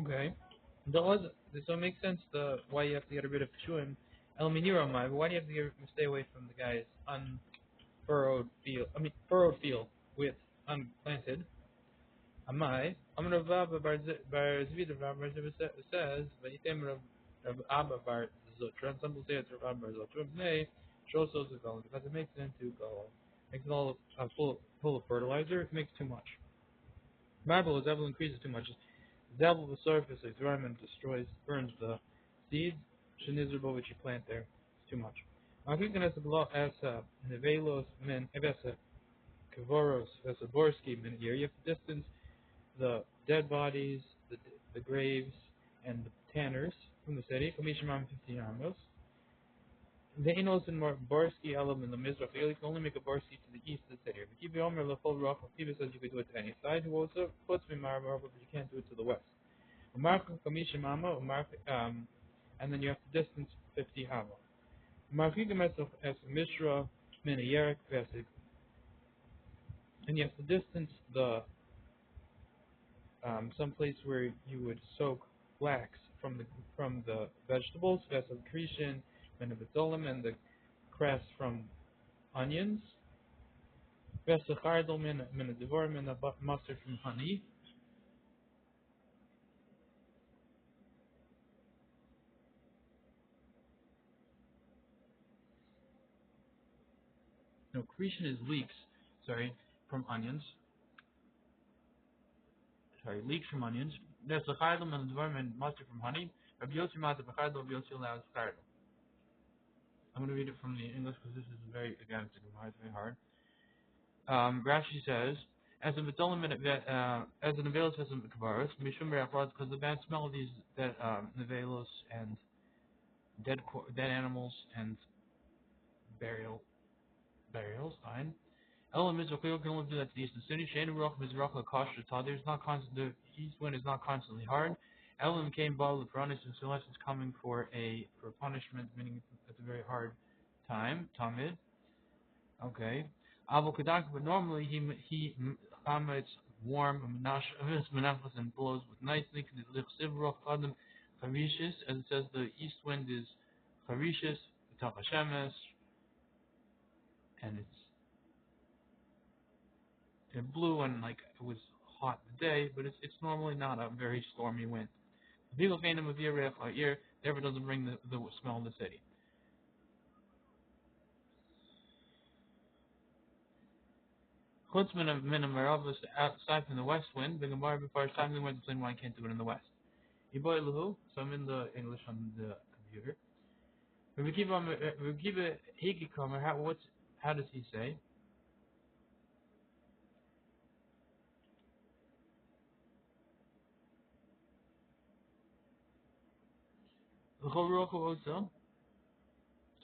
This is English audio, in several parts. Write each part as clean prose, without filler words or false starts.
Okay. So it makes sense why you have to get rid of Shuim. El Miniromai, but why do you have to stay away from the guys unfurrowed field? I mean, furrowed field with unplanted. Amai, Amr Baba Bar Zvid of Bar says, Vaitem Rav Abba Bar Zotra, and some will say it's Rav Abba Bar Zotra, nay, shows those of going, because it makes it into go. Makes it all full of fertilizer, it makes too much. Marble is able increases too much. Dabble the surface, environment destroys, burns the seeds, shenizerbo which you plant there. It's too much. Makikan as nevelos men evesa kavoros vesaborski men here. You have to distance the dead bodies, the graves, and the tanners from the city. Kamishimam 15 amos. The Inos and Borski element in the Mizrach, you can only make a Borski to the east of the city. If you Omer Lefol Rock, Kiva says you could do it to any side, who also puts me Marbar, but you can't do it to the west. And then you have to distance 50 Hama. Markigam as Mishra Minayerik Vesig. And you have to distance the some place where you would soak flax from the vegetables, Vesig Krishin, Menabitolim, and the cress from onions. Vesig Hardel Menadivorim, and the mustard from honey. No, Krishin is leeks, from onions. Leeks from onions. There's the chaylim and the dvarim and mustard from honey. Rabbi Yossi Mata b'chaylim, Rabbi Yossi allows chaylim. I'm going to read it from the English because this is very, again, it's very hard. Rashi says, as an nevelos has a kavaros, mishum be'achraz, because the bad smell of these nevelos and dead animals and burials, fine. Elam Mizrach can only do that to the eastern city. Shein Ruach Mizrach LaKasha there's not constant. The east wind is not constantly hard. Elam came Baal L'Paranis, and so unless it's coming for punishment, meaning it's a very hard time. Tamid. Okay. Abu Kadak, but normally he it's warm, menachos and blows with nicely. Charishis, as it says, the east wind is Charishis, Hashemes, and it blew and it was hot today, but it's normally not a very stormy wind. People find him a ear, therefore doesn't bring the smell of the city. Chutzman of Minamaravas aside from the west wind, the Gemara before time the wind explain why I can't do it in the west. Iboy Luhu, so I'm in the English on the computer. We keep it Hikikomer, how does he say?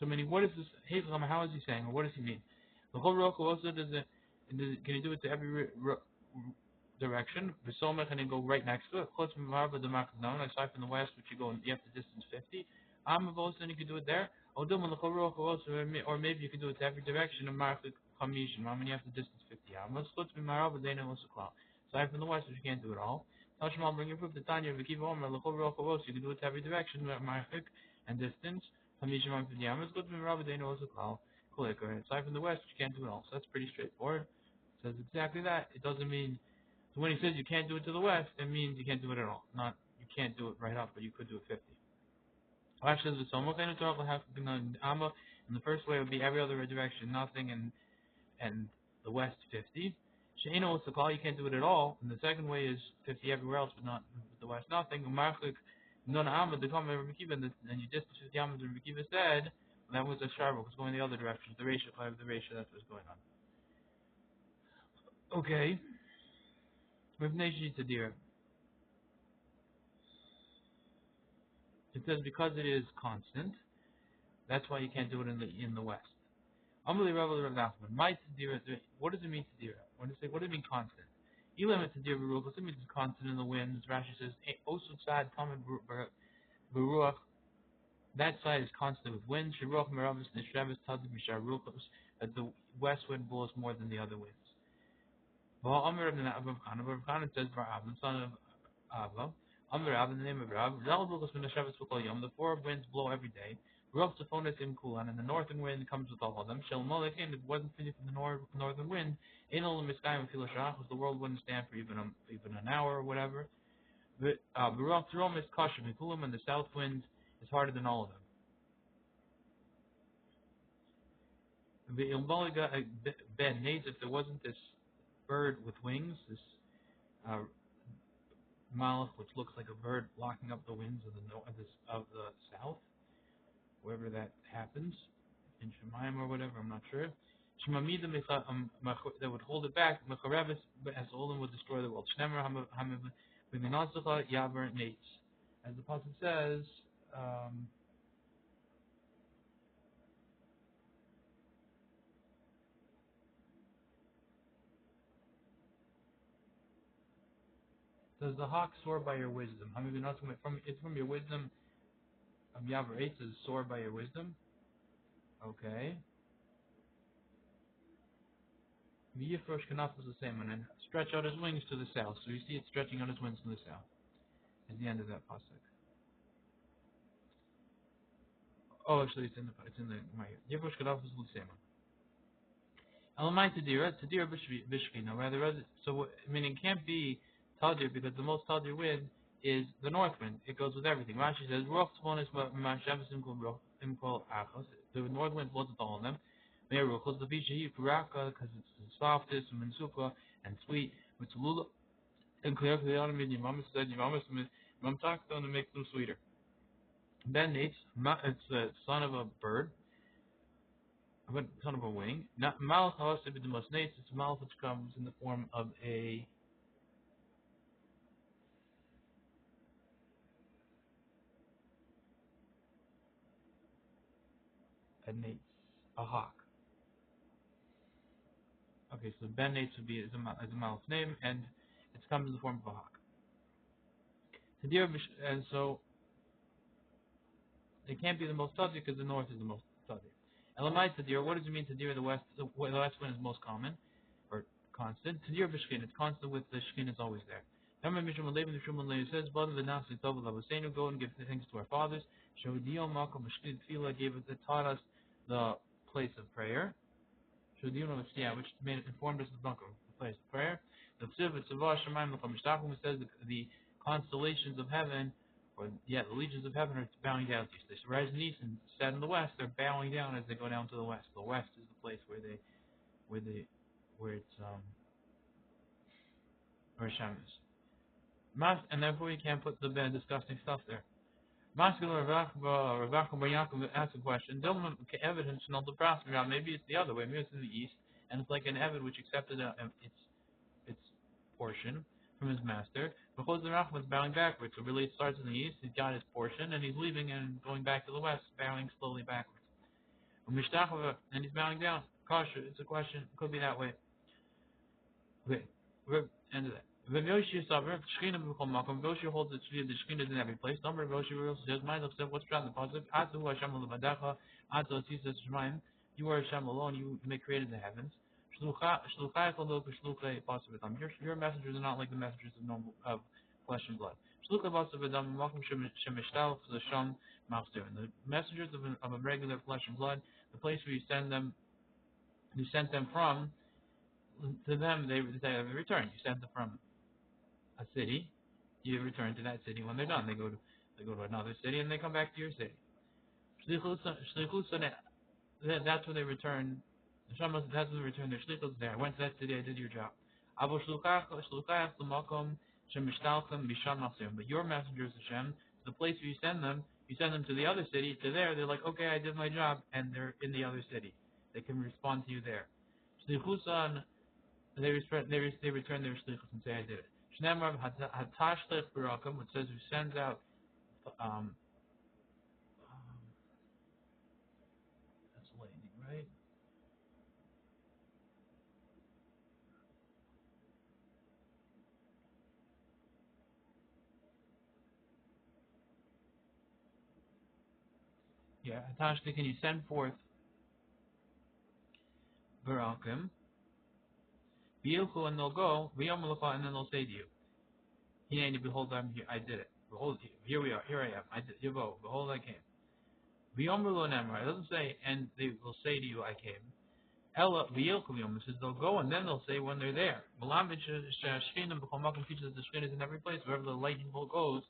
So meaning, what is this? How is he saying, or what does he mean? The whole roku also can you do it to every direction? V'somech and then go right next to it. Chutz m'marba d'makdon. Aside from the west, which you have to distance 50. Amavos, then you can do it there. Odum the whole roku also, or maybe you can do it to every direction. And marchik chamishin. When you have to distance 50. Amos chutz m'marba d'ena osakla. Aside from the west, which you can't do it all. Tashmal bring your proof. The Tanya v'kiv omer the whole roku also. You can do it to every direction. Marchik and distance. Hamishimam for the Yamas, good from Rabbi they know also call clicker. Aside from the west, you can't do it all. So that's pretty straightforward. It says exactly that. It doesn't mean so when he says you can't do it to the west, it means you can't do it at all. Not you can't do it right up, but you could do it 50. Actually, the Somo kind of talk will have to be on Amma. In the first way, it would be every other direction, nothing, and the west 50. Sheina also call you can't do it at all. And the second way is 50 everywhere else, but not the west, nothing. Marchik None Amma the comment of Rekiva and you just the Amma the Rekiva said that was a sharp because going the other direction. The ratio of the ratio that's what's going on. Okay. With Neji Tadir. It says because it is constant, that's why you can't do it in the west. Amali Rebel Ravnachman. My Tadir what does it mean Tadir? What does it mean constant? Elam Tadir rule, because it means it's constant in the winds. Rashi says also sad common Baruch. That side is constant with wind. Shiruch meravis neshrevis tadim misharuchos. That the west wind blows more than the other winds. V'ha'amir of Rav Chanan says Bar Abba, son of Abba. Rav, in the name of Rav, the four winds blow every day. Ruach Tzefonis im Kulan, and the northern wind comes with all of them. Shel Molech, and it wasn't fitting from the northern wind. Ein Olam Miskayim Fil Shach, because the world wouldn't stand for even an hour or whatever. Ruach Tzerom is Kasher Mikulam, and the south wind is harder than all of them. The Ilmoliga Ben Nates, if there wasn't this bird with wings, this uh, Malach, which looks like a bird blocking up the winds of the south, wherever that happens, in Shemayim or whatever, I'm not sure. Shemamida that would hold it back, Mecharevis, as Olam would destroy the world. Shnemer Haminasucha Yaver Nates. As the passage says, does the hawk soar by your wisdom? It's from your wisdom. Yaver Nates is soar by your wisdom. Okay. V'yifrosh kanaf was the same one, and stretch out his wings to the south. So you see it stretching out his wings to the south. At the end of that pasuk. Oh, actually, it's in the Yifrosh kanaf was the same one. Elamai Tadira Bishvina. Rather, so meaning it can't be Tadir because the most Tadir wind is the north wind. It goes with everything. Rashi says Ruach Tzvon is Mashavas Imkol Achos. The north wind blows with all of them. Meruchos the Vishahi Puraka because it's the softest and Mensuka and sweet. Mitzulula and clear Kliyanamid Yamamis said Yamamis Mamtakton to make them sweeter. Ben Nates, it's the son of a bird. Son of a wing. Not Malach Hoseb the most Nates, it's Malach which comes in the form of a Nates, a hawk. Okay, so Ben Nates would be is a Malach's name, and it comes in the form of a hawk. And so it can't be the most Tadir because the north is the most Tadir. Elamai Tadir, what does it mean Tadir? The west wind is most common or constant. Tadir b'shkin, it's constant with the shkin is always there. Remember Mishum Levin the Shuman Levi says, "Brother the Nasi Tov Lavasenu, go and give thanks to our fathers." Shodiyo Makom Mishkin Tefillah gave us, it taught us the place of prayer. Shodiyo which made it informed us of the place of prayer. The Tziv Tzavah Shemaim L'Cham Mishtachim says the constellations of heaven, or the legions of heaven are bowing down to you. So they rise in the east and set in the west. They're bowing down as they go down to the west. The west is the place where Hashem is. And therefore you can't put the disgusting stuff there. Masculine Ravach Yaakov asked a question. Dilma evidence not the prosper. Maybe it's the other way. Maybe it's in the east, and it's like an Evid which accepted its portion from his master. Because the Rachman is bowing backwards. So really it starts in the east. He's got his portion, and he's leaving and going back to the west, bowing slowly backwards. And he's bowing down. Kasha, it's a question. It could be that way. Okay, we're end of that. V'Yoshi Saver, Shechina b'Chol Makom. V'Yoshi holds that the Shechina is in every place. Number V'Yoshi also says, "Mind of what's found in the pasuk? Atu Hashem levadecha, Atu Atzis Shemaim. You are Hashem alone. You created the heavens. Shluchai Chalok Shluchai Pasuk. Your messengers are not like the messengers of flesh and blood. Shluchai Pasuk V'Dam Makom Shemishtal L'Sham Machzir. The messengers of a regular flesh and blood, the place where you sent them from. To them, they return. You send them from a city, you return to that city when they're done. They go to another city and they come back to your city. That's when they return. That's when they return their shlichus there. I went to that city, I did your job. But your messengers, Hashem, the place where you send them to the other city, to there, they're like, okay, I did my job, and they're in the other city. They can respond to you there. They return their shlichus and say, I did it. Shneimar hatashlich b'rakam, which says who sends out that's lightning, right? Yeah, hatashlich, and you send forth b'rakam, v'yilchu, and they'll go, v'yom l'cha, and then they'll say to you, Behold, I'm here. I did it. Behold, here we are. Here I am. I did. Yavo, behold, I came. V'yomer lo nemar. It doesn't say, and they will say to you, I came. Ella v'yilkum yom. It says they'll go, and then they'll say when they're there. Malam shechina b'chol makom teaches that the shechina is in every place. Wherever the lightning bolt goes,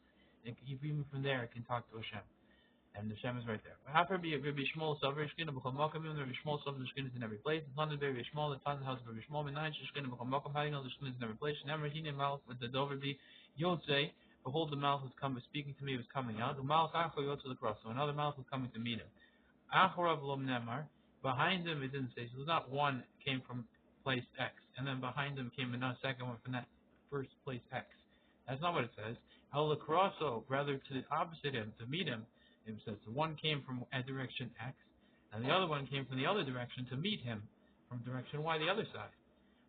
even from there, it can talk to Hashem. And the Shem is right there. After Rabbi Shmuel, Savar Shkina B'chol Makom, Rabbi Shmuel, Savar Shkina is in every place. The Tanna Rabbi Shmuel, the Tanna house of Rabbi Shmuel, Menayin Shkina B'chol Makom, how do you know the Shkina is in every place? Never Hine Malach with the Dover be Yotzei. Behold, the mouth was coming, speaking to me, was coming out. The Malach Acho Yotzei the cross. So another mouth was coming to meet him. Achorav Lom Nemar. Behind him, it didn't say. So not one came from place X, and then behind him came another second one from that first place X. That's not what it says. Al Lacrosso, rather to the opposite him, to meet him. It says one came from a direction X, and the other one came from the other direction to meet him from direction Y, the other side.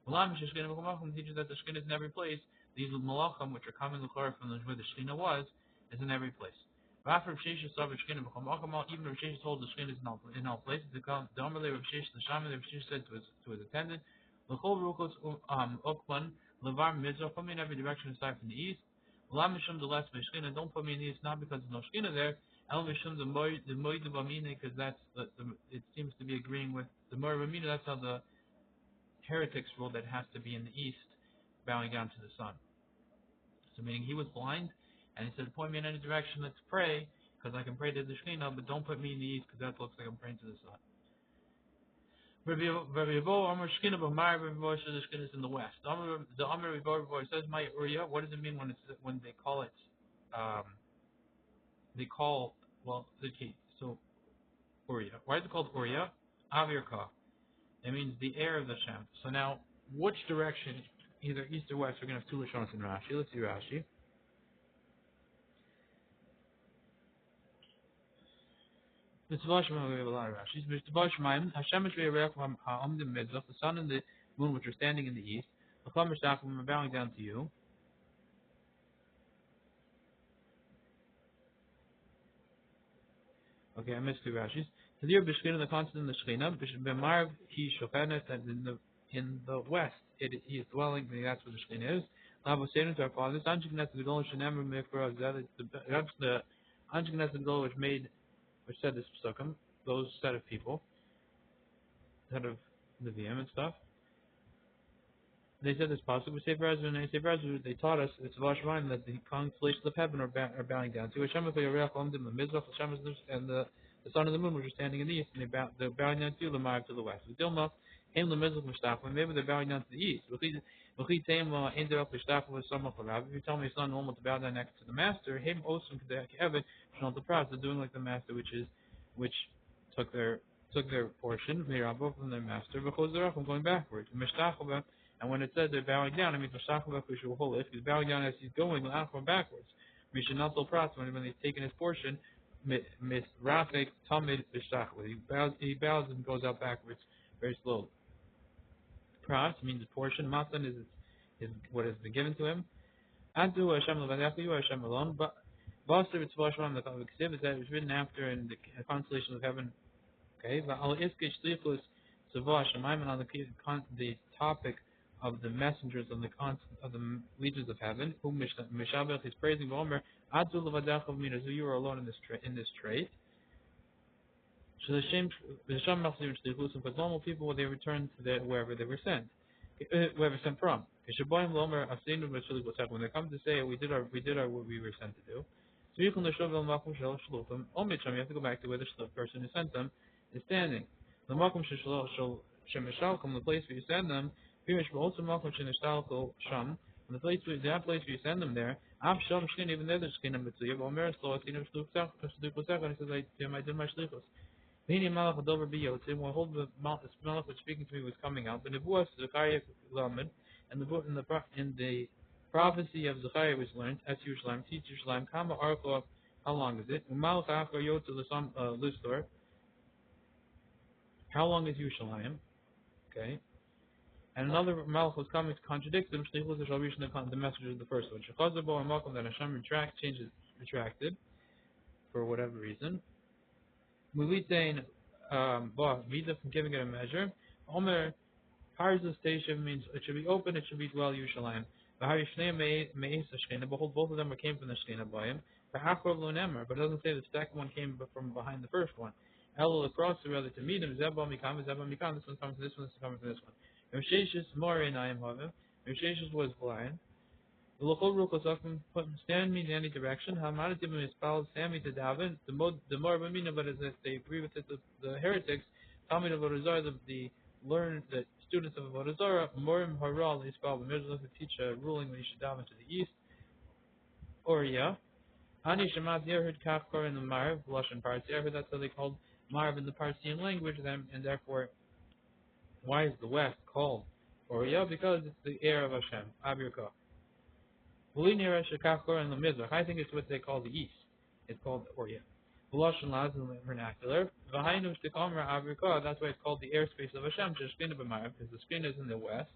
Malam Shishkin teaches that the Shkin is in every place. These Malachim, which are coming to from where the Shkina was, is in every place. After Rav Sheshes saw Rav Shkina, even Rav Sheshes told the Shkin is in all places. The Amalei Rav Sheshes, the Shaman, Rav Sheshes said to his attendant, L'chol Rukos Ukman, Levar Mizrach, put me in every direction aside from the east. Malam Mishum the less Shkina, don't put me in the east, not because there's no Shkina there. El Mishum the Moed Bamina, because that's it seems to be agreeing with the Moed Bamina. That's how the heretics rule that has to be in the east, bowing down to the sun. So meaning he was blind, and he said, point me in any direction, let's pray, because I can pray to the Shekhinah, but don't put me in the east, because that looks like I'm praying to the sun. Rabbi Yavo, Amar Shekhinah, but my Rabbi Yavo says the Shekhinah is in the west. The Amar Rabbi Yavo says, my Uriah, what does it mean when they call it, okay, so Uriah. Why is it called Uriah? Avirka. It means the air of the Shem. So now, which direction, either east or west, we're going to have two Lashonos in Rashi. Let's see Rashi. The we have a lot of Rashis. The sun and the moon which are standing in the east. The are bowing down to you. Okay, I missed two Rashis. Here, Bishkina, the constant in the Shekhinah. B'marv, he shochenet, and in the west, he is dwelling, that's where the Shekhinah is. Lavo Satan to our fathers. Anshiknet the Gedol Shenemar Mekra Zed. That's the Anshiknet the Gedol which said this psukim, those set of people, set of Nevi'im and stuff. They said this pasuk with Sefer Ezra, and Sefer Ezra, they taught us it's Vashvaim that the constellations of heaven are bowing down to. Hashem and the sun and the moon which are standing in the east, and they're bowing down to Lamar to the west. Dilma, Haim the Mizrach Mishtachim, maybe they're bowing down to the east. If you tell me it's not normal to bow down next to the master, Haim Osum Kevin, not the proud, they're doing like the master, which took their portion, Mirabo from their master, because they're going backwards. And when it says they're bowing down, it means if he's bowing down as he's going backwards. Mishnah Pras, when he's taken his portion, Misrafik Tamid Bishachwa. He bows and goes out backwards very slowly. Pras means a portion. Matan is what has been given to him. Antu Hashem Levadachu, Hashem alone. But Basra it's Vashram the Ksiv is that it was written after in the constellation of heaven. Okay, but Al Iskish Shlichus Savash Shemaim on the topic of the messengers of the legions of heaven, whom Mishabech is praising Gomer, Adu Levadachu Minazu, you are alone in this trait. So because normal people they return to wherever they were sent, from. When they come to say we did our what we were sent to do, so you can you have to go back to where the person who sent them is standing. The place where you send them, and the place where you send them there, even there there's skin and he says I did my shlichus. Malach hold the Malach was speaking to me was coming out. The Nebuah Zechariah Lamed, and in the prophecy of Zechariah was learned at Yerushalayim, teach Yerushalayim. Kama Arko, how long is it? Malach Achar Yotze Listor. How long is Yerushalayim? Okay. And another Malach was coming to contradict him. The message of the first one. Shechazabo and Malcolm that Hashem retracted for whatever reason. Mulitain Vida from giving it a measure. Omer Harzah station means it should be open, it should be dwell Yerushalayim. V'hari shnei me'es hashchina. Behold, both of them came from the shchina by him. V'hachor lo nemer, but it doesn't say the second one came from behind the first one. Elo across, rather to meet him. Zebah mikam, Zebah mikam. This one comes from this one. This one comes from this one. Risheshis more in I am havim. Risheshis was blind. The local rule goes up and stand me in any direction. Hamadatim is foul, stand me to daven. The more Bamina, but as if they agree with it, the heretics, Talmud of Avodah the students of Avodah Zarah, Morim Haral, is foul, the middle to teach a ruling that you should daven to the east. Or, yeah. Hani Shamat heard Kafkar in the Marv, Lashon Parsi. I heard that's how they called Marv in the Parsian language, and therefore, why is the west called Or, yeah, because it's the air of Hashem, Abirka. And the Mizrach. I think it's what they call the east. It's called the Orient. Lashon Laz in the vernacular. V'hainu shtikamra Avrika. That's why it's called the airspace of Hashem. Sheshkina b'marav, because the screen is in the west.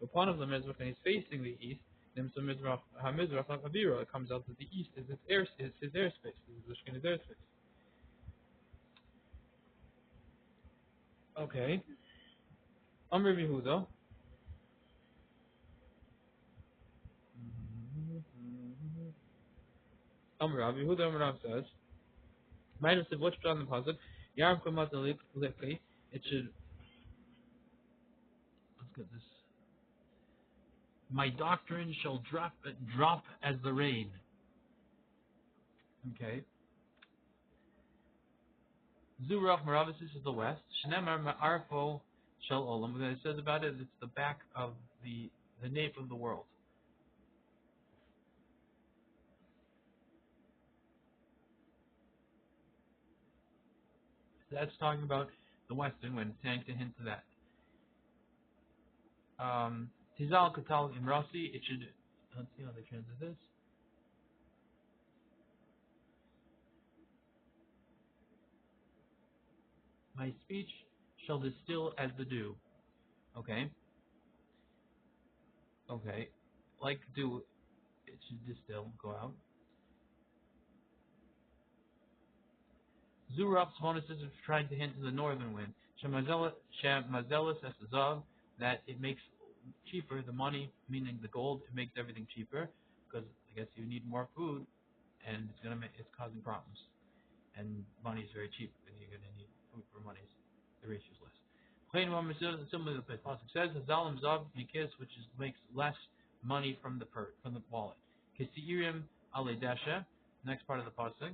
Upon of the Mizrach, and he's facing the east. Nimsa Mizrach HaMizrach Avira. It comes out that the east is his airspace. This is the Shekhinah's airspace. Okay. Amr Yehuda. Amr Yehuda Amr says. Minus of what's on the pasuk, Yarm Kamat Likli, it should, let's get this. My doctrine shall drop as the rain. Okay. Zurach Maravis is the west. Shnemar Ma'arfo Shel Olam. When it says about it, it's the back of the nape of the world. That's talking about the western wind. Saying to hint to that. Tizal Katal Imrasi, it should, let's see how they translate this. My speech shall distill as the dew. Okay. Okay. Like dew, it should distill, go out. Zurach's bonuses is trying to hint to the northern wind. Shemazelis Esazav, that it makes cheaper the money, meaning the gold, it makes everything cheaper, because I guess you need more food, and it's causing problems. And money is very cheap, and you're going to need food for money. The ratio is less. Similarly, the Pasuk says, Zalim Zav Mikis, which makes less money from the wallet. Kisiirim Ale Dasha, next part of the Pasuk.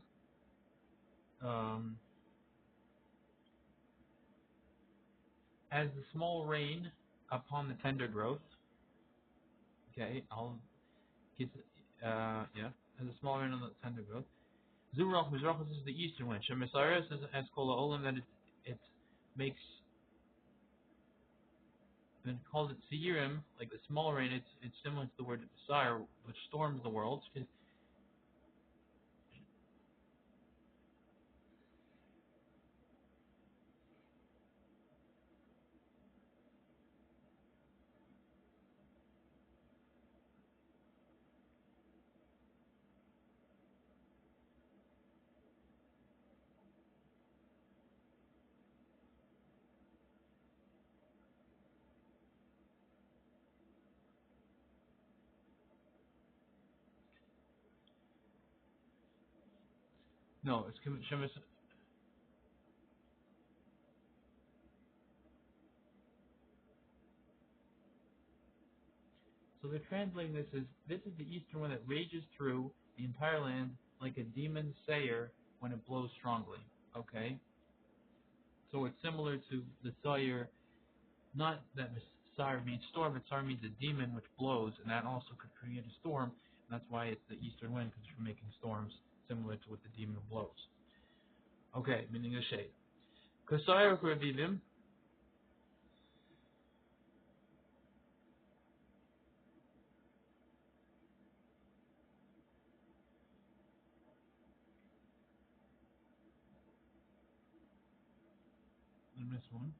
As the small rain upon the tender growth. Okay, yeah, as a small rain on the tender growth. Zurach Mizrach is the eastern wind. Shemesayres is as Kola Olam, that it makes, when it calls it Seirim, like the small rain, it's similar to the word Sire, which storms the world. No, it's Shemes. So they're translating this as, this is the eastern wind that rages through the entire land like a demon sayer when it blows strongly. Okay? So it's similar to the sayer, not that Sire means storm, but Sire means a demon which blows, and that also could create a storm, and that's why it's the eastern wind, because it's for making storms, similar to what the demon blows. Okay, meaning the shade. Kasayar Kurvivim. I missed one.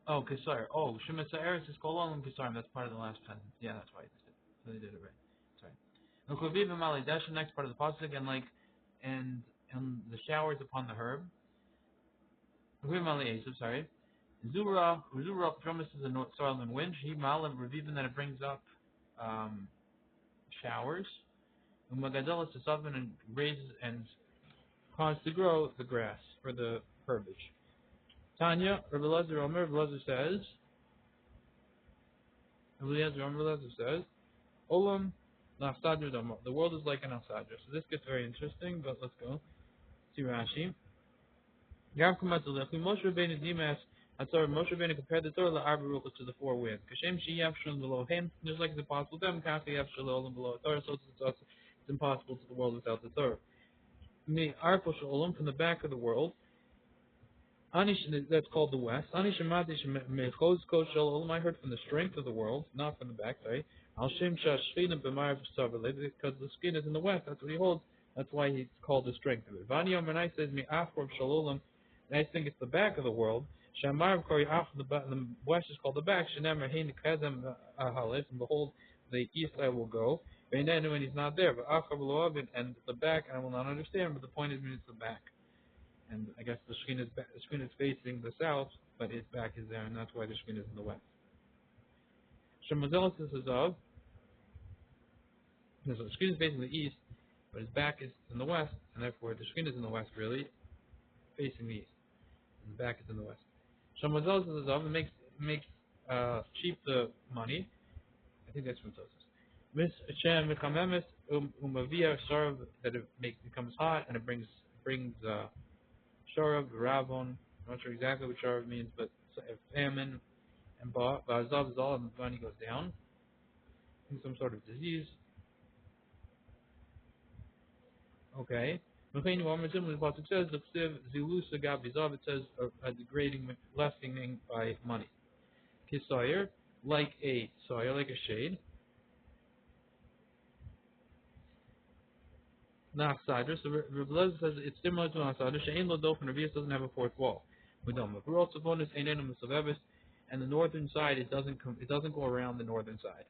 Oh, Kasayar. Oh, Shemetzaeris is Kololam Kasarim. That's part of the last sentence. Yeah, that's why I missed it. So they did it right. Sorry. Uchaviv Mali, that's the next part of the pasuk, and and the showers upon the herb. Uchaviv Mali Esav, sorry. Zura promises the north soil and wind. He Malam Revivin, that it brings up um, showers. Umagadelis to soften and raises and cause to grow the grass or the herbage. Tanya, Rabbi Lezer Omer, Rabbi Lezer says, Olam Nafsadra Dama. The world is like an Alsadra. So this gets very interesting, but let's go. See Rashi. Yav Kumatulech, Moshe Rabbeinu Dimas, Moshe Rabbeinu compared the Torah La'arba to the four winds. Kashem Sheyav Shalom below him, just like it's impossible to them, Kafi Yav Shalom below the Torah, so it's impossible to the world without the Torah. Me Arpo Shalom, from the back of the world, Anish, that's called the west. Anish Amadish Mechos Shalom, I heard from the strength of the world, not from the back, sorry. Al Shem Shashchina B'Mar B'Savale, because the skin is in the west, that's what he holds. That's why he's called the strength of it. Vani Omanai says, Me Afro Shalom, and I think it's the back of the world. Shamar Kori Af, the west is called the back. Shanem Rahin Kazem Ahalis, and behold, the east I will go. And then when he's not there, but Achar and the back I will not understand, but the point is, it's the back. And I guess the screen is facing the south, but his back is there, and that's why the screen is in the west. Shemazelis is of, so the screen is facing the east, but his back is in the west, and therefore the screen is in the west, really, facing the east, and the back is in the west. Shemazelis is of, it makes cheap the money. I think that's from Tosis. Miss Shem Mekamemis Umavia Sharav, that it becomes hot and it brings Sharav, Ravon. I'm not sure exactly what Sharav means, but famine and Vazav is all, and the money goes down. Some sort of disease. Okay. It says it says a degrading, lessening by money. Kisayer, like a sawyer, like a shade. Nachsadr. So Rabbi Lezer says it's similar to Nachsadr. She'ein lo dofen, Revius doesn't have a fourth wall. We don't. And the northern side, it doesn't go around the northern side.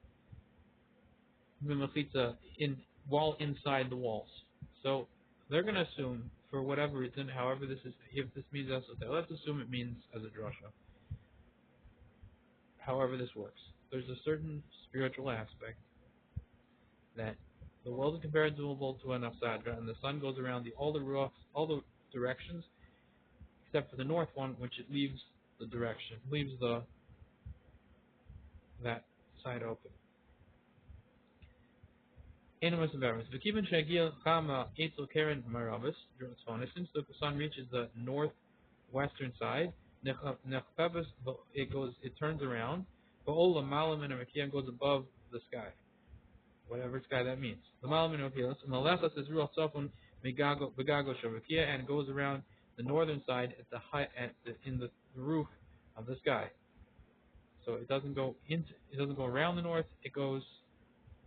Wall inside the walls. So they're going to assume, for whatever reason, however this is, if this means esoteric, let's assume it means as a drasha. However this works, there's a certain spiritual aspect that the world is comparable to an afsadra, and the sun goes around all the directions, except for the north one, which it leaves that side open. Animus and Bearers. V'kivan shagil chama etzel keren marabas. Since the sun reaches the northwestern side, it turns around. V'ola malam and Arakia goes above the sky, whatever sky that means. The malam and Arakia, and the left is ruach safon megago shavakia, and goes around the northern side in the roof of the sky. So it doesn't go around the north; it goes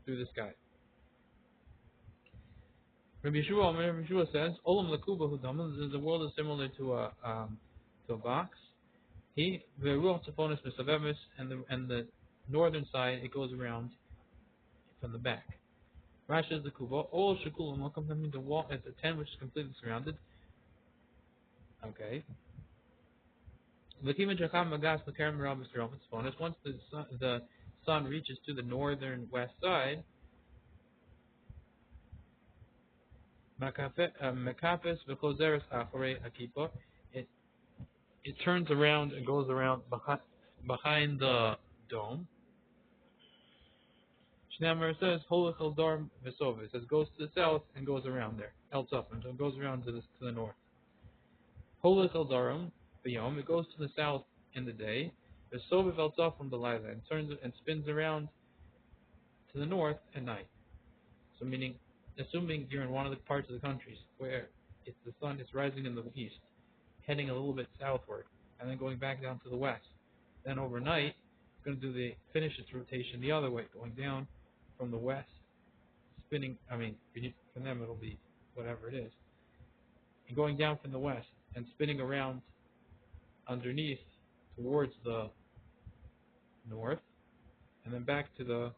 through the sky. Rabbi Yeshua says, "Olam lakuba hudam." The world is similar to a box. The ruach tzafonis misavemis, and the northern side it goes around from the back. Rashi is the kuba. All shekulam welcome to the wall. It's a tent which is completely surrounded. Okay. Once the sun reaches to the northern west side, it turns around and goes around behind the dome. Shnamar says Holachel Dorm Vesova. It says goes to the south and goes around there. Eltzafim, so it goes around to the north. Holachel Dorm B'yom. It goes to the south in the day. Vesova Eltzafim B'layla, and turns and spins around to the north at night. So meaning, assuming you're in one of the parts of the countries where the sun is rising in the east, heading a little bit southward, and then going back down to the west. Then overnight, it's going to finish its rotation the other way, going down from the west, spinning. For them it'll be whatever it is, and going down from the west and spinning around underneath towards the north, and then back to the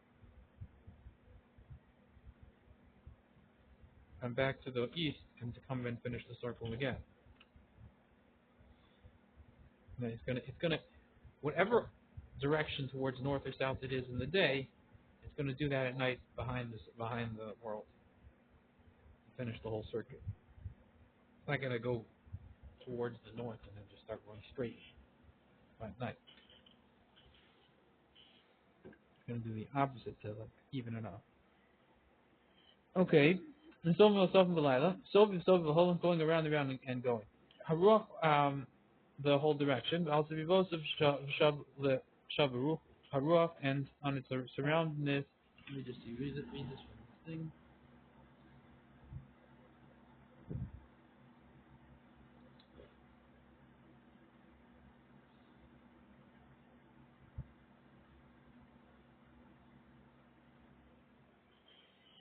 and back to the east and to come and finish the circle again. And then it's gonna whatever direction towards north or south it is in the day, it's gonna do that at night behind the world. Finish the whole circuit. It's not gonna go towards the north and then just start going straight at night. It's gonna do the opposite to like even it up. Okay. And so Belayla. So the whole going around and around and going. Haruach the whole direction, but also Vivosiv Shabaruch Haruach and on its surroundedness. Let me just see, read this from the thing.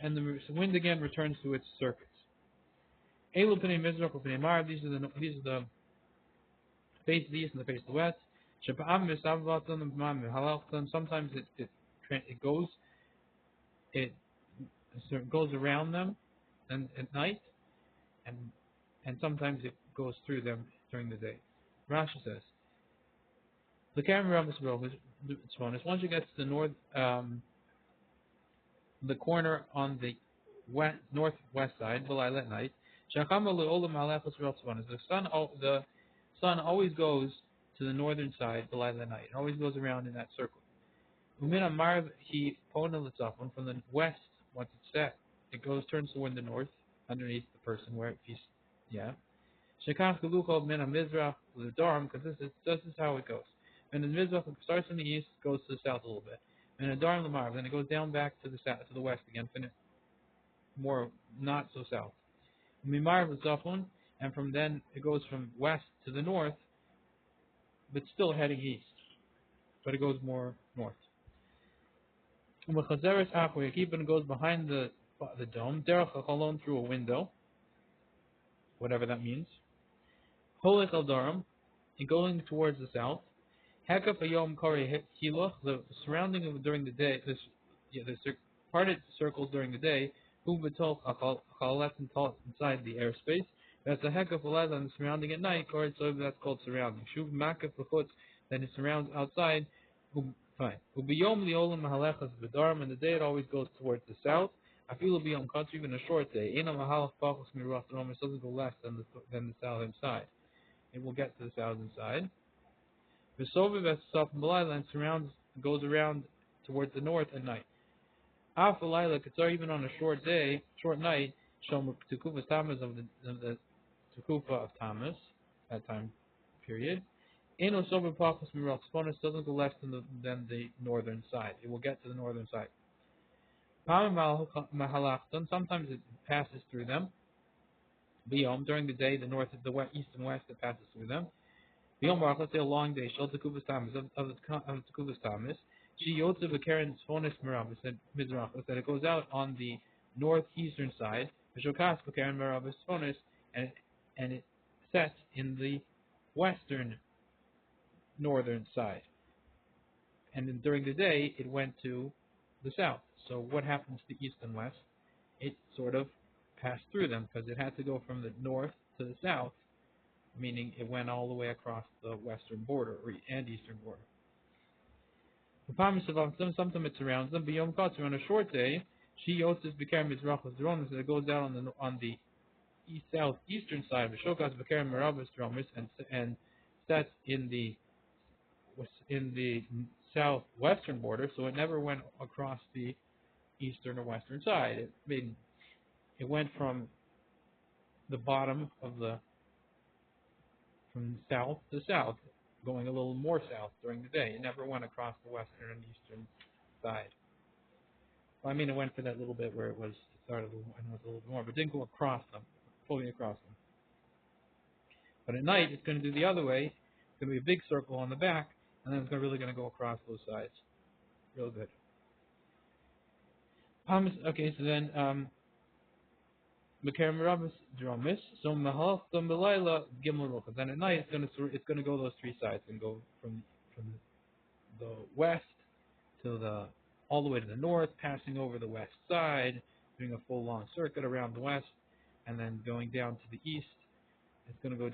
And the wind again returns to its circuits. Elu Pnei Mizrach Pnei Mar. These are the face of the east and the face of the west. Sometimes it goes around them and at night, and sometimes it goes through them during the day. Rashi says the camera of this road is once you get to the north, the corner on the northwest side, at night. The sun always goes to the northern side, at night. It always goes around in that circle. From the west, once it's set, it turns toward the north, underneath the person where he's, yeah. Because this is how it goes. And the Mizrach starts in the east, goes to the south a little bit. And the Darim Lamar, then it goes down back to the south, to the west again, more not so south. Mimar Zafon, and from then it goes from west to the north, but still heading east. But it goes more north. It goes behind the dome, Derech through a window, whatever that means. Holech al Darim, and going towards the south. Hekaf Ayom Kari Hiloch, the surrounding of during the day, the parted circles during the day, Hu Betol Chalet inside the airspace. That's a Hekaf Alayla and surrounding at night, or so that's called surrounding. Shuv Makaf Lechutz, then it surrounds outside. Fine. Ubiyom Liolam Mahalechas Bedarim, and the day it always goes towards the south. Afilu Biyom Country, even a short day. Ina Mahalach Pachos Mirach Rom, it doesn't go less than the southern side. It will get to the southern side. The Soviv and surrounds, goes around towards the north at night. After Laila Katsar, even on a short night, Shlomo Tukufas Tammuz of the Tukufa of Tammuz, that time period. Eno Soviv Pachos Mirach Sponis doesn't go less than the northern side. It will get to the northern side. Sometimes it passes through them. Biyom, during the day, the east and west, it passes through them. Biyom Baruch, let's say a long day, Shel Tekuvas Tammuz, of the Tekuvas Tammuz. She Yotze V'Keren Tzfonis Merabah, said Mizrach, that it goes out on the northeastern side, V'Shokas V'Keren Merabah Tzfonis, and it sets in the western northern side. And then during the day, it went to the south. So what happens to east and west? It sort of passed through them, because it had to go from the north to the south, meaning it went all the way across the western border and eastern border. Sometimes it surrounds them. B'yom Katzer, on a short day, she Yotzes B'Kerem Mizrachos Dromis, that it goes down on the southeastern side of the Shokas B'Kerem Merabas Dromis, and sets in the southwestern border, so it never went across the eastern or western side. It went from the bottom of from south to south, going a little more south during the day. It never went across the western and eastern side. Well, I mean, it went for that little bit where it started a little more, but it didn't go fully across them. But at night, it's going to do the other way. It's going to be a big circle on the back, and then it's really going to go across both sides. Real good. Okay, so then Mekerem Rabbis Dromis. So Mahal Belayla Gimel Ruchas. Then at night it's going to go those three sides and go from the west to all the way to the north, passing over the west side, doing a full long circuit around the west, and then going down to the east. It's going to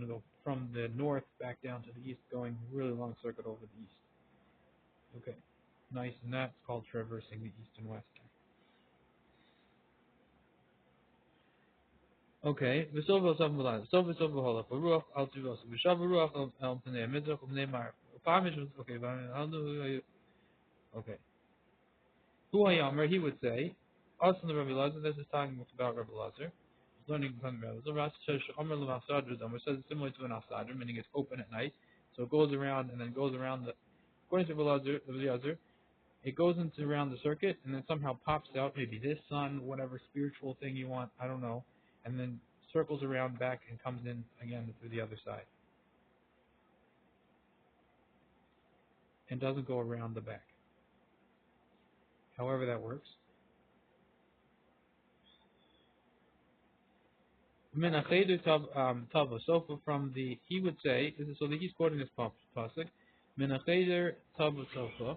go from the north back down to the east, going really long circuit over the east. Okay, nice, and that's called traversing the east and west. Okay, v'sova sav v'lan, sova holach, v'ruach al tivos, v'shav v'ruach al pnei mitzvah pnei mar. Okay, okay. Hu hayamer, he would say, us and the Rabbi Lazar. This is talking about Rabbi Lazar. Learning from Rabbi Lazar. Rashi says Omer l'masadr domer, says it's similar to an asadr, meaning it's open at night, so it goes around and then goes around the. According to Rabbi Lazar, it goes into around the circuit and then somehow pops out, maybe this sun, whatever spiritual thing you want, I don't know, and then circles around back and comes in again through the other side. And doesn't go around the back. However that works. So from the, he would say, so he's quoting this pasuk, Minacheder Tava Sofa.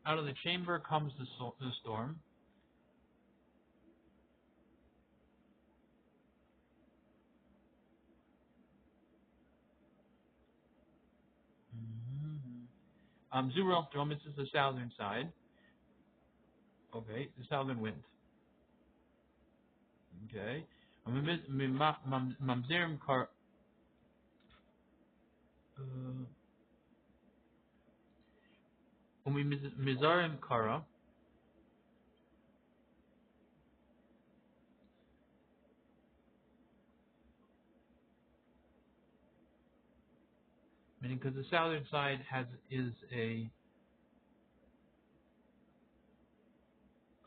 Out of the chamber comes the storm. Zurel Dromis is the southern side. Okay, the southern wind. Okay. Mamzerim Kar. Mizarim Kara. Meaning, because the southern side is a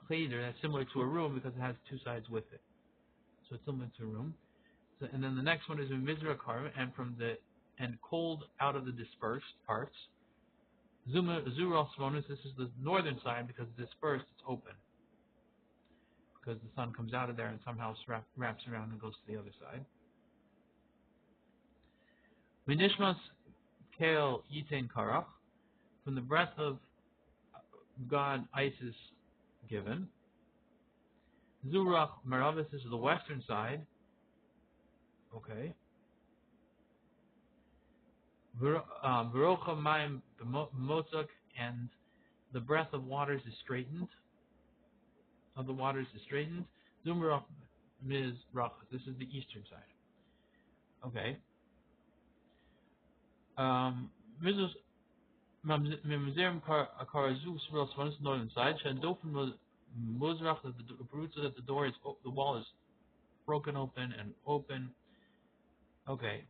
cheder that's similar to a room because it has two sides with it. So it's similar to a room. So, and then the next one is a Mizra Karma, and cold out of the dispersed parts. Zura Smonis, this is the northern side because it's dispersed, it's open. Because the sun comes out of there and somehow wraps around and goes to the other side. Minishmas Kael Yitain Karach, from the breath of God, ice is given. Zurach Maravis, this is the western side. Okay. Verocha Mayim Motzak, and the breath of waters is straightened. Of the waters is straightened. Zumrach Mizrach, this is the eastern side. Okay. Mimzerim Karazu Sril Swanis, northern side. Shandofim Muzrach, the roots so that the wall is broken open and open. Okay.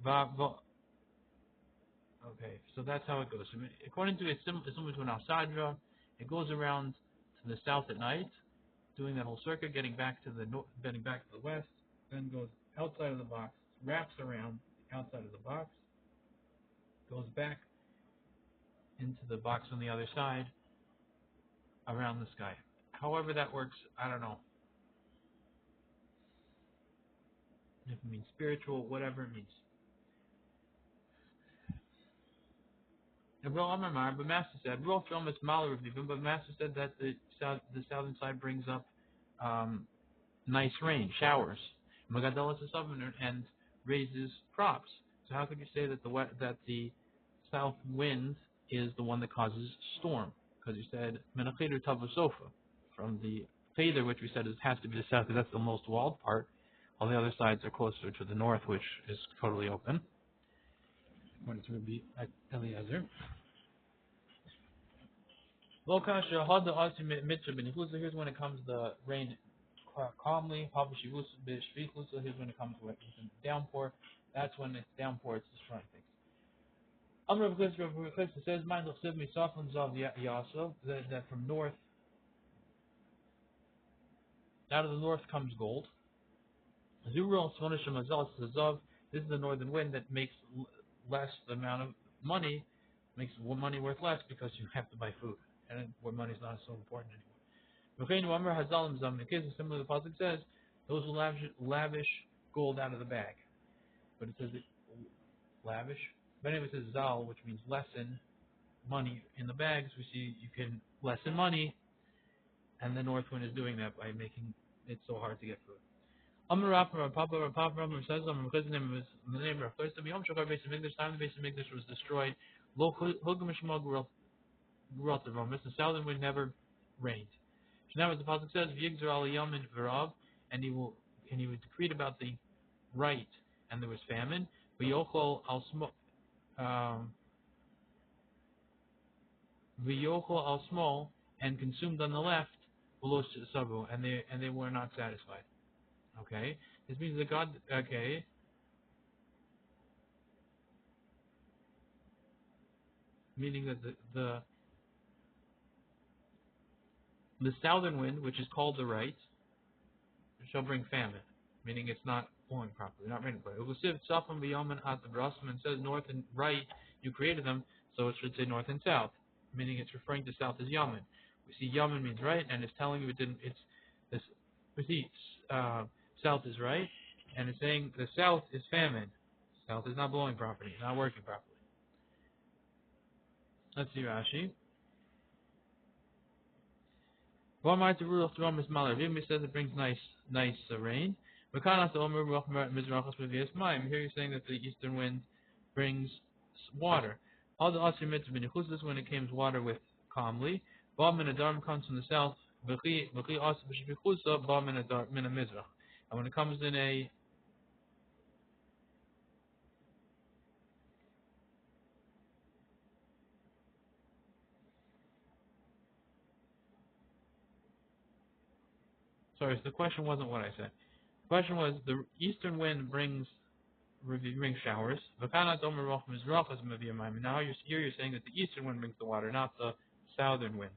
Okay, so that's how it goes. According to it, it's similar to an Alsadra. It goes around to the south at night, doing that whole circuit, getting back to the west, then goes outside of the box, wraps around the outside of the box, goes back into the box on the other side, around the sky. However that works, I don't know. If it means spiritual, whatever it means. But Master said, but Master said that the southern side brings up nice rain, showers, and raises crops. So how could you say that the south wind is the one that causes storm? Because you said menacheder tavasofa, from the cheder, which we said has to be the south, because that's the most walled part. All the other sides are closer to the north, which is totally open. According to Rabbi Eliezer. Here's when it comes the rain calmly. Here's when it comes to downpour. That's when it's downpour, it's destroying things. It says, that from north, out of the north comes gold. This is the northern wind that makes less the amount of money, makes money worth less because you have to buy food, and where money is not so important anymore. In case similar, the pasuk says, those who lavish gold out of the bag. But it says it lavish. But anyway, it says zal, which means lessen money in the bags. We see you can lessen money, and the north wind is doing that by making it so hard to get food. Amar Rav Papa says because the name of Rav Yom Shachar Beis Hamikdash, time the Beis Hamikdash was destroyed. Lo Hugam Shema Gurot, the southern wind never rained. So now, as the pasuk says, "V'yigzer al yamin v'rav," and he will decreed about the right, and there was famine. V'yochol al small, and consumed on the left. Below sabu, and they were not satisfied. Okay, this means that God. Okay, meaning that the southern wind, which is called the right, shall bring famine, meaning it's not blowing properly, not raining properly. It says north and right, you created them, so it should say north and south, meaning it's referring to south as Yaman. We see Yaman means right, and it's telling you it didn't. It's this. We see south is right, and it's saying the south is famine. South is not blowing properly, not working properly. Let's see Rashi. Vimy says it brings nice rain. Here you're saying that the eastern wind brings water. All the Asir Mitzvah is when it comes water with calmly. Bam and Adarm comes from the south. And when it comes in a sorry, so the question wasn't what I said. The question was the eastern wind brings showers. Now you're saying that the eastern wind brings the water, not the southern wind.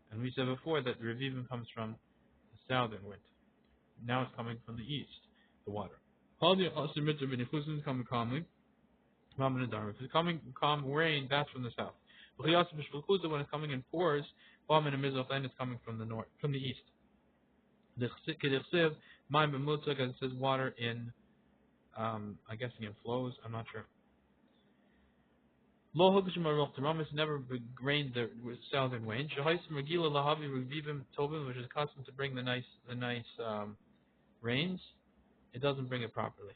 And we said before that the Revivim comes from the southern wind. Now it's coming from the east, the water. Coming calmly. If it's coming calm rain, that's from the south. When it's coming in pours, then it's coming from the north, from the east. As it says water in, I'm guessing in flows, I'm not sure. It's never rained the southern wind, which is accustomed to bring the nice rains. It doesn't bring it properly.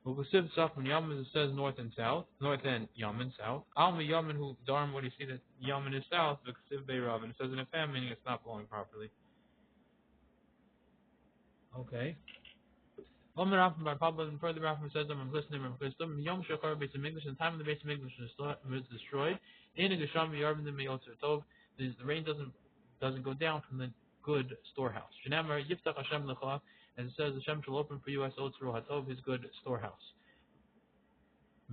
When Yaman says north and south, north and Yaman south. Alma Yaman who darm what do you see that Yaman is south, and it says in a famine, meaning it's not blowing properly. Okay. Further Rafim says, I'm listening from Yom Shachar Beis Hamikdash, in the time of the Beis Hamikdash was destroyed. The rain doesn't go down from the good storehouse. Yiftach Hashem Lecha, as it says, Hashem shall open for you as Otzru Hatov, his good storehouse.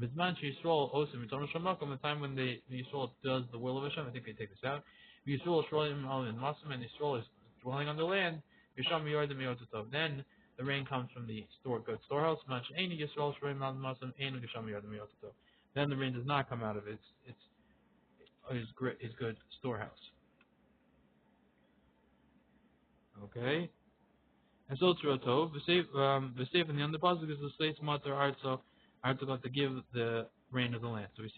Bizman Yisrael Osim Yitzon Shemakom, the time when the Yisrael does the will of Hashem, I think they take this out. Yisrael Shroim Al in Masim, and Yisrael is dwelling on the land. Yisham Yordim Yototov. Then the rain comes from the good storehouse. Then the rain does not come out of his good storehouse. Okay. And so Tov, the safe in the underpasuk is the state's matter artso to give the rain of the land. So we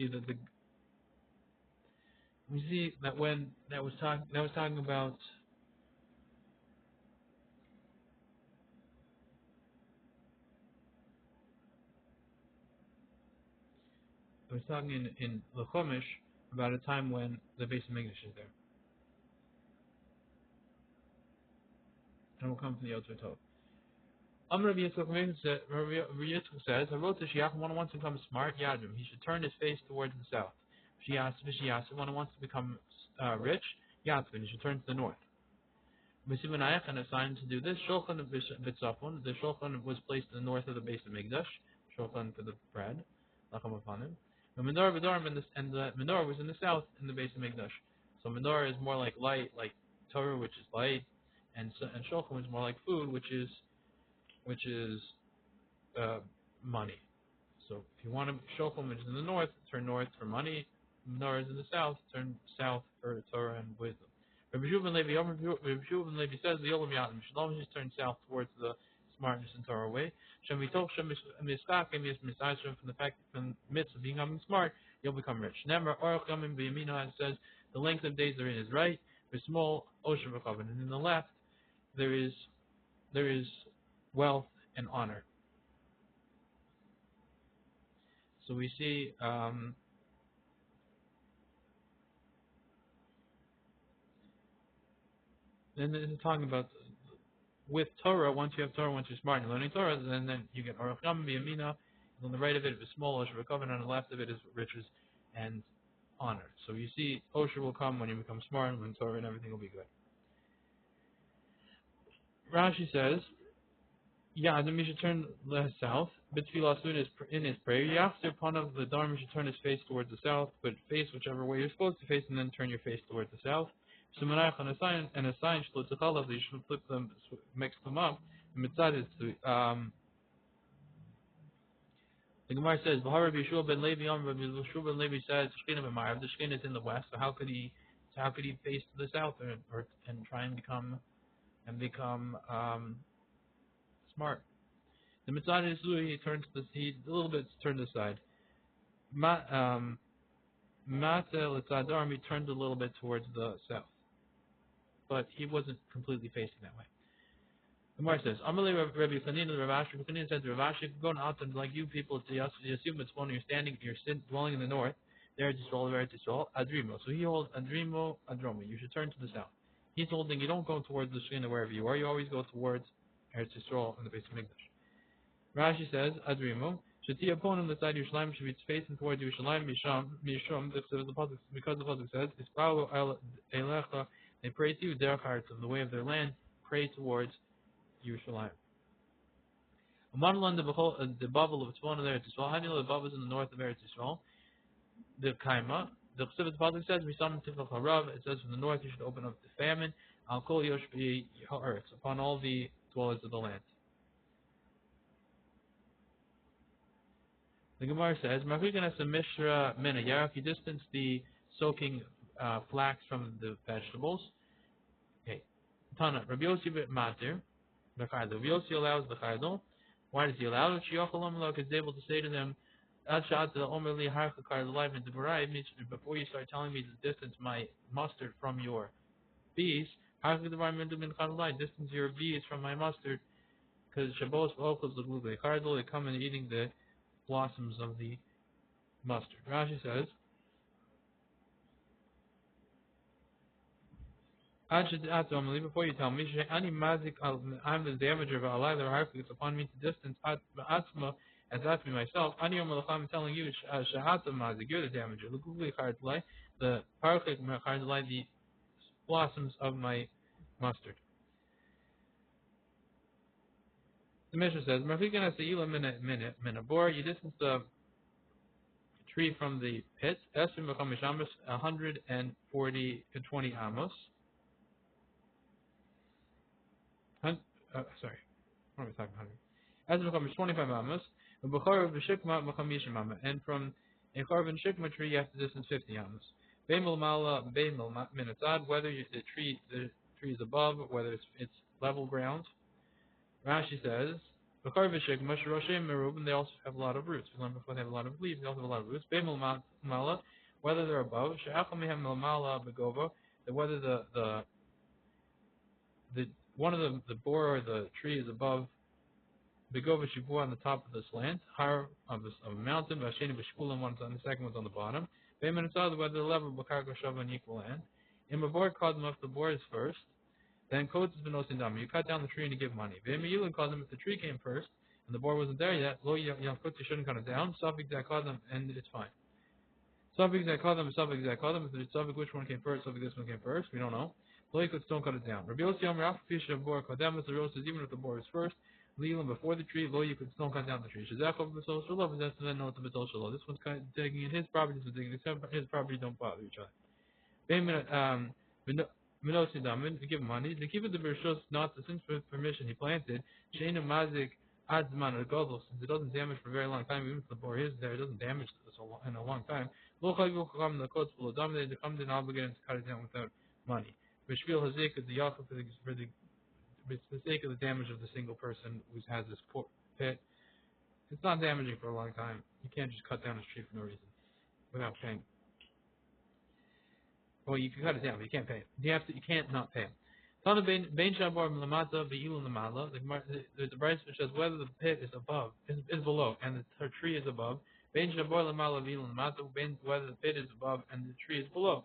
see that when that was talking about. I was talking in the Chumash about a time when the Beis Hamikdash is there. And we'll come from the Yotzei Tov. Rabbi Yitzchak says, one wants to become smart, Yadim. He should turn his face towards the south. One wants to become rich, Yatzvin. He should turn to the north. And assigned to do this, Shulchan of Bitzafon. The Shulchan was placed in the north of the Beis Hamikdash. Shulchan for the bread. Lacham upon him. The menorah and the menorah was in the south in the Beis Hamikdash. So menorah is more like light, like Torah, which is light, and shulchan is more like food, which is money. So if you want to shulchan, which is in the north, turn north for money. Menorah is in the south, turn south for Torah and wisdom. Rabbi Shuvin Levi says the Yolam Yatim should always just turn south towards the smartness and Torah way. Shem mitoch shem miskakim is misashim from the fact from midst of becoming smart, you'll become rich. Never orach yamim b'yamina, it says the length of days are in his right, with small ocean v'chavan, and in the left there is wealth and honor. So we see then it's talking about with Torah. Once you have Torah, once you're smart and you're learning Torah, then you get orach yamim b'yamina. On the right of it is small ocean v'chavan, and on the left of it is riches and honor. So you see, Osher will come when you become smart, when Torah and everything will be good. Rashi says, yeah, then we should turn south. B'tfilah in his prayer. Yachzer panav l'dar, you should turn his face towards the south, but face whichever way you're supposed to face, and then turn your face towards the south. Sumanach and a sign shlotzachalav, you should flip them, mix them up. Mitzad is the Gemara says, "V'harav Yeshua ben Levi Amr Yeshua ben Levi says Shechina b'Marav. The Shechina is in the west, so how could he face to the south and try and become smart? The Mitzvah is he a little bit turned aside. Mata l'tzadarm, he turned a little bit towards the south, but he wasn't completely facing that way." The Gemara says, "Amalei Rabbi Chanina, Rav Ashi, Chanina said to Rav Ashi, go out and like you people, you assume it's when you're dwelling in the north, there is Yisrael, Adrimo. So he holds Adrimo, Adromi. You should turn to the south. He's holding, you don't go towards the Shekhinah wherever you are, you always go towards Eretz Yisrael and the base of Mikdash." Rashi says, Adrimo, Shati upon him the side of Yerushalayim should be facing towards Yerushalayim, Mishum, because the Pasuk says, Ispalu Elecha, they pray to you, their hearts of the way of their land, pray towards Yerushalayim. Amanlan the bubble of Tzvon of Eretz Yisrael. How do you know the bubble is in the north of Eretz Yisrael? The Kaima. The Chesed Pasuk says, "We summon Tifach Harav." It says, from the north you should open up the famine. Al Kol Yoshbi Haaretz, upon all the dwellers of the land. The Gemara says, "Machikan as a Mishra Mina Yarach." You distance the soaking flax from the vegetables. Okay. Tana Rabbi Yossi Matir. Rabbi Yossi allows the Chaydol. Why does he allow it? Because he's able to say to them, before you start telling me to distance my mustard from your bees, distance your bees from my mustard, because they come and eating the blossoms of the mustard. Rashi says, before you tell me, I'm the damager of Allah, it's upon me to distance as that's me myself. I'm telling you, you're the damager. The the blossoms of my mustard. The Mishnah says, you distance the tree from the pit, 140 to 20 amos. Sorry, what am I talking about? As it becomes 25 amos, and from a carbon shikma tree you have to distance 50 amos. Whether the tree is above, whether it's level ground. Rashi says, they also have a lot of roots. They have a lot of leaves, they also have a lot of roots. Whether they're above, whether the one of the bor or the tree is above the gova shibur on the top of the slant, higher of a mountain, vasheni b'shkulim, one's on the second one's on the bottom. Whether the level of bakarka shav on equal land. In a bor kadma, if the bor is first, then kotes benosin dam. You cut down the tree and you give money. V'emiyulin kadam, if the tree came first and the bor wasn't there yet, lo yamkut, you shouldn't cut it down. Suffix kadam, and it's fine. Suffix kadam, suffix kadam. If it's suffix which one came first, suffix this one came first, we don't know. Don't cut it down. Rabbi Yossi Amar Affish of Bor Kademus, the roast is even if the bor is first, leaving before the tree, you could still cut down the tree. Shazakov B'Sol Shalom, that's the note of B'Sol Shalom. This one's kind of taking in his property, this one's taking his property, don't bother each other. To give money, to keep it the Bershos, not since permission he planted, Shane of Mazik Adzman or Godel, since it doesn't damage for a very long time, even if the bor is there, it doesn't damage in a long time. Lochal come the coats will dominate, they come to an obligation to cut it down without money. Bishvil Hazik is the Yaakov for the But it's the sake of the damage of the single person who has this pit. It's not damaging for a long time. You can't just cut down a tree for no reason without paying. Well, you can cut it down, but you can't pay him. You can't not pay him. Tana bein shabar lamata veilu lamala. There's a verse which says whether the pit is above, is below, and her tree is above. Bein shabar lamala veilu lamata. Whether the pit is above and the tree is below.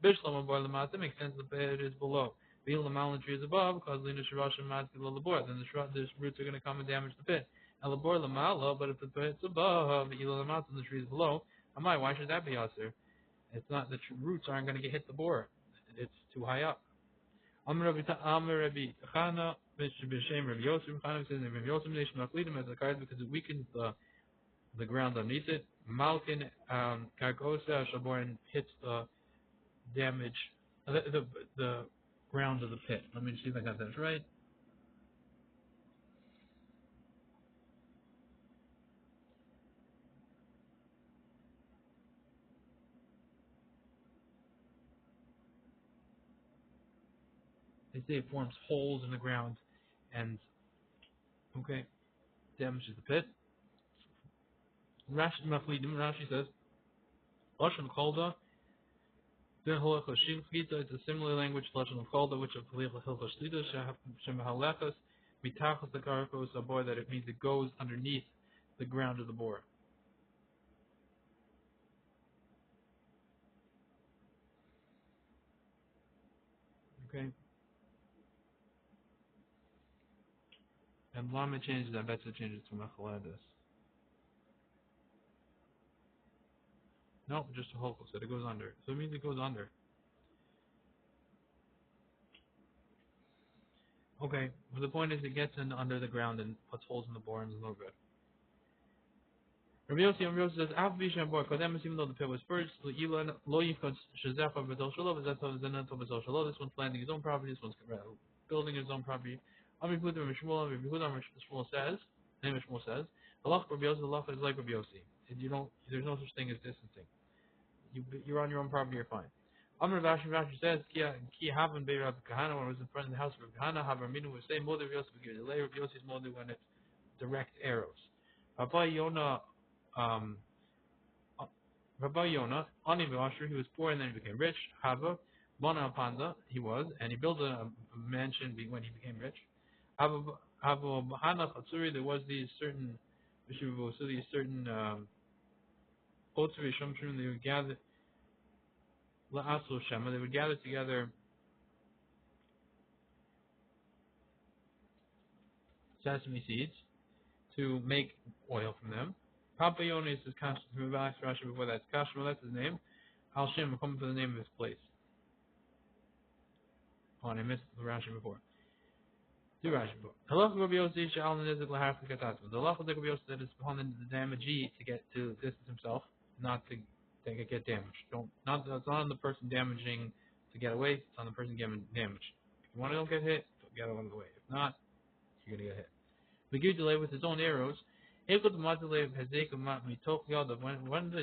Bishlam bar lamata makes sense. The pit is below. Veilu lamala, the tree is above. Because lina shirashim mat labor. Then the roots are going to come and damage the pit. And labor lamala, but if the pit's above, veilu lamata, and the tree is below. Amai, why should that be usher? It's not the roots aren't going to get hit the bore. It's too high up. Amr Rabbi Chana b'shem Rabbi Yosef. Chana says Rabbi Yosef nation machlidim as a card because it weakens the ground underneath it. Malkin karkosa shaborin hits the damage the ground of the pit. Let me see if I got that right. They say it forms holes in the ground and damages the pit. Rashi machlidim. Rashi says lashon kolda. It's a similar language to Lashon of Chalda, which of Hilchos Shlita Shemahalechas Mitachas the Karkos a bore that it means it goes underneath the ground of the bore. Okay, and Lama changes that. Betza changes to Machaladas. No, just a Holkos that it goes under. So it means it goes under. Okay, but the point is it gets in under the ground and puts holes in the bore and is no good. Rabbi Yossi says, "Af b'shem bor kademus." Even though the pit was first, lo yifkod shezecha b'dol shalov. Zecha zenato b'dol shalov. This one's planting his own property. This one's building his own property. Amri Yehuda Shmuel says, name of Shmuel says, Allah Rabbi Yossi, Allah is like Rabbi Yossi. There's no such thing as distancing. You're on your own property. You're fine. Amr Rashi says, Ki haven be Rabbi Kahana when it was in front of the house of Rabbi Kahana. Havar Minu was saying, Mother Rabbi Yossi would give delay. Rabbi Yossi's mother when it's direct arrows. Rabbi Yonah. Rabbi Yonah, Ani V'Asher, he was poor and then he became rich. Hava, Bona Panda, he was, and he built a mansion when he became rich. Hava Hana Chatsuri, there was these certain, Otsuri Shumshim, they would gather, La'asul Shema, they would gather together sesame seeds to make oil from them. Papa Yonah is his Kash, Rashi before that. Kashma, that's his name. Al Shem, come to the name of his place. Oh, and I missed the Rashi before. Do Rashi before. Halach Rabbi Yossi Sha'al Nezik Lahaf Katatma. The halach of Rabbi Yossi that is upon the damagee to get to distance himself, not to get damaged. It's not on the person damaging to get away. It's on the person getting damaged. If you want to don't get hit, get out of the way. If not, you're gonna get hit. Begir delay with his own arrows. When the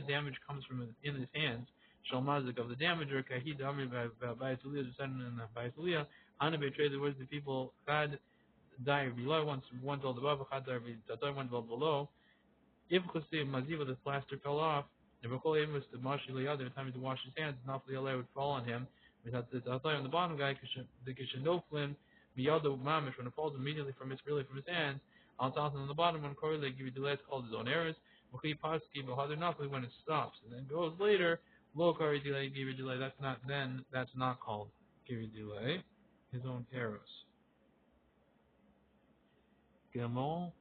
damage comes from in his hands, Shalmazik of the damager, Kahid Amri Bayatulia, the son in Bayatulia, Hana betrayed the words of the people, Chad Dai below, one told above, Chad Dai one told below. If Chosei Maziva, the plaster fell off, the Bakol was the Mashi Liad, every time he would wash his hands, Nafli Allah would fall on him. Without the Tatai on the bottom guy, the Kishanoflin, Miyado Mamish, when it falls immediately from his hands. On top and on the bottom, when Korele give you delay, it's called his own errors. When it stops and then goes later, low Kari delay, give you delay. That's not called give you delay. His own errors. Gimel.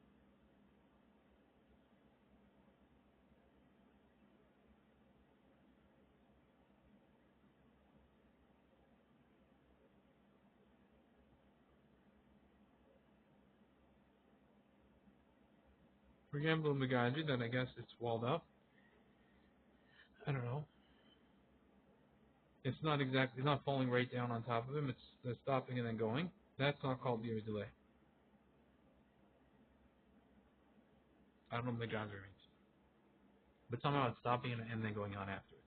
For example, in Megadri, then I guess it's walled up. I don't know. It's not falling right down on top of him. It's stopping and then going. That's not called give you delay. I don't know what Megadri means. But somehow it's stopping and then going on afterwards.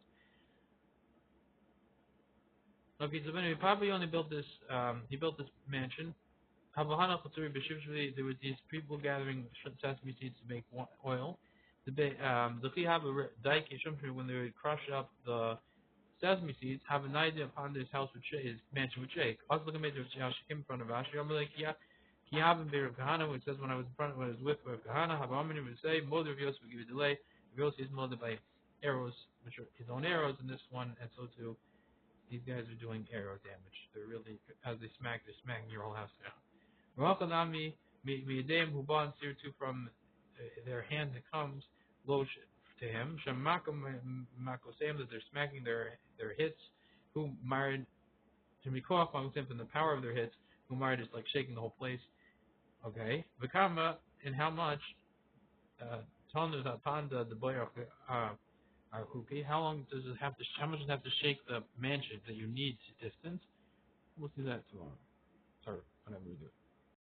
Okay, so anyway, Papa only built this. He built this mansion. Havahana Chatzuri B'Shivshvi, there was these people gathering sesame seeds to make oil. The Daiki Shumshvi, when they would crush up the sesame seeds, have an idea upon this house would shake, his mansion would shake. Also look at me how she came in front of Ashi. I'm like, yeah. Kihavim Be'er Kahana, it says when I was with Kahana, Havamini would say, Mother of Yosef would give a delay. Yosef is molded by arrows, which are his own arrows in this one, and so too, these guys are doing arrow damage. They're really, as they're smacking your whole house down. Rachanami Miyadeim who bought and too from their hands it comes, lo to him. Shemakom Makosem that they're smacking their hits, who married to Mikoach from the power of their hits, who married is like shaking the whole place. Okay. Vikama and how much Tonu upon the boy Huki, how long does it have to how much does it have to shake the mansion that you need distance? We'll see that tomorrow. Or whenever we do it.